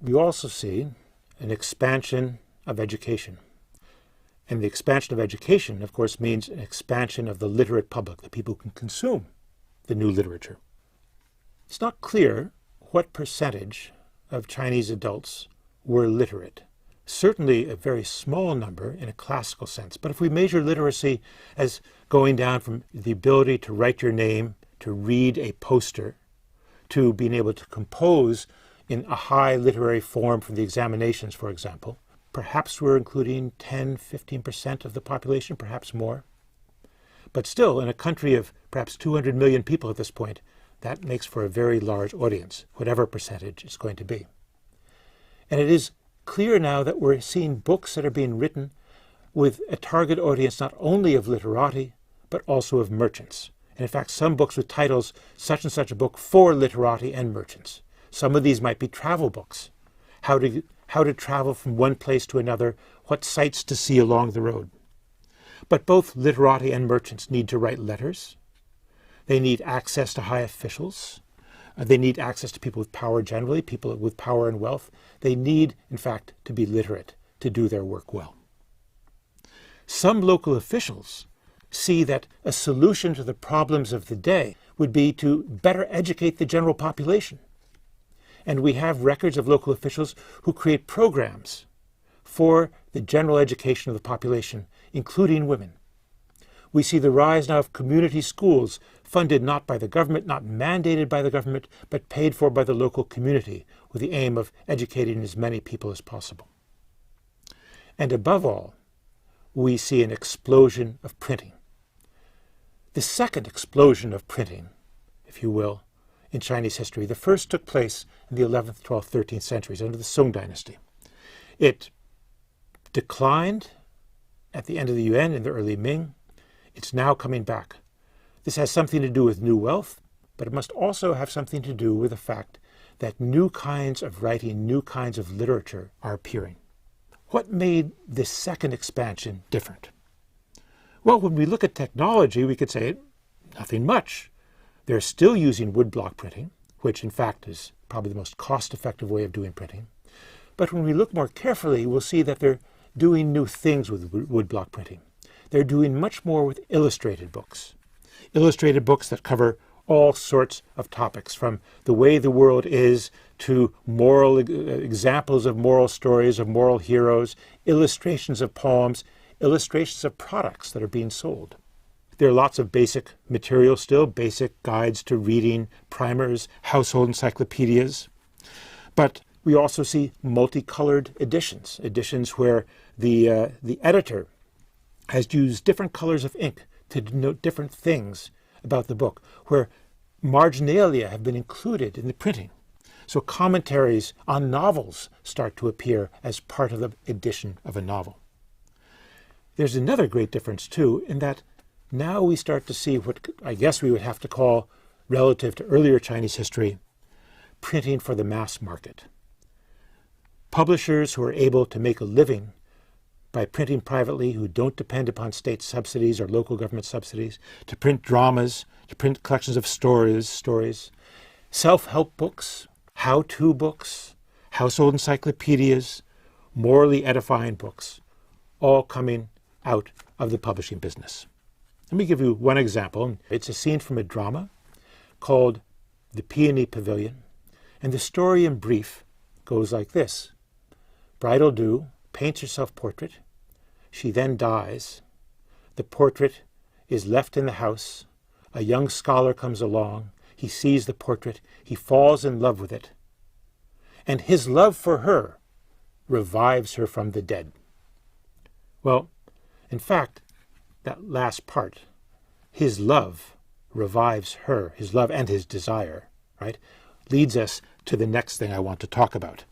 We also see an expansion of education. And the expansion of education, of course, means an expansion of the literate public, the people who can consume the new literature. It's not clear what percentage of Chinese adults were literate. Certainly a very small number in a classical sense. But if we measure literacy as going down from the ability to write your name, to read a poster, to being able to compose in a high literary form from the examinations, for example, perhaps we're including 10, 15% of the population, perhaps more. But still, in a country of perhaps 200 million people at this point, that makes for a very large audience, whatever percentage it's going to be. And it is clear now that we're seeing books that are being written with a target audience not only of literati, but also of merchants. And in fact, some books with titles, such and such a book for literati and merchants. Some of these might be travel books. How to travel from one place to another, what sights to see along the road. But both literati and merchants need to write letters. They need access to high officials. They need access to people with power generally, people with power and wealth. They need, in fact, to be literate to do their work well. Some local officials see that a solution to the problems of the day would be to better educate the general population. And we have records of local officials who create programs for the general education of the population, including women. We see the rise now of community schools funded not by the government, not mandated by the government, but paid for by the local community with the aim of educating as many people as possible. And above all, we see an explosion of printing. The second explosion of printing, if you will, in Chinese history. The first took place in the 11th, 12th, 13th centuries under the Song dynasty. It declined at the end of the Yuan in the early Ming. It's now coming back. This has something to do with new wealth, but it must also have something to do with the fact that new kinds of writing, new kinds of literature are appearing. What made this second expansion different? Well, when we look at technology, we could say nothing much. They're still using woodblock printing, which in fact is probably the most cost-effective way of doing printing. But when we look more carefully, we'll see that they're doing new things with woodblock printing. They're doing much more with illustrated books that cover all sorts of topics, from the way the world is to moral examples of moral stories, of moral heroes, illustrations of poems, illustrations of products that are being sold. There are lots of basic material still, basic guides to reading, primers, household encyclopedias. But we also see multicolored editions where the editor has used different colors of ink to denote different things about the book, where marginalia have been included in the printing. So commentaries on novels start to appear as part of the edition of a novel. There's another great difference, too, in that now we start to see what I guess we would have to call, relative to earlier Chinese history, printing for the mass market. Publishers who are able to make a living by printing privately, who don't depend upon state subsidies or local government subsidies, to print dramas, to print collections of stories, self-help books, how-to books, household encyclopedias, morally edifying books, all coming out of the publishing business. Let me give you one example. It's a scene from a drama called The Peony Pavilion, and the story in brief goes like this. Bridal Dew paints her self-portrait. She then dies. The portrait is left in the house. A young scholar comes along. He sees the portrait. He falls in love with it. And his love for her revives her from the dead. Well, in fact, that last part, his love revives her, his love and his desire, right, leads us to the next thing I want to talk about.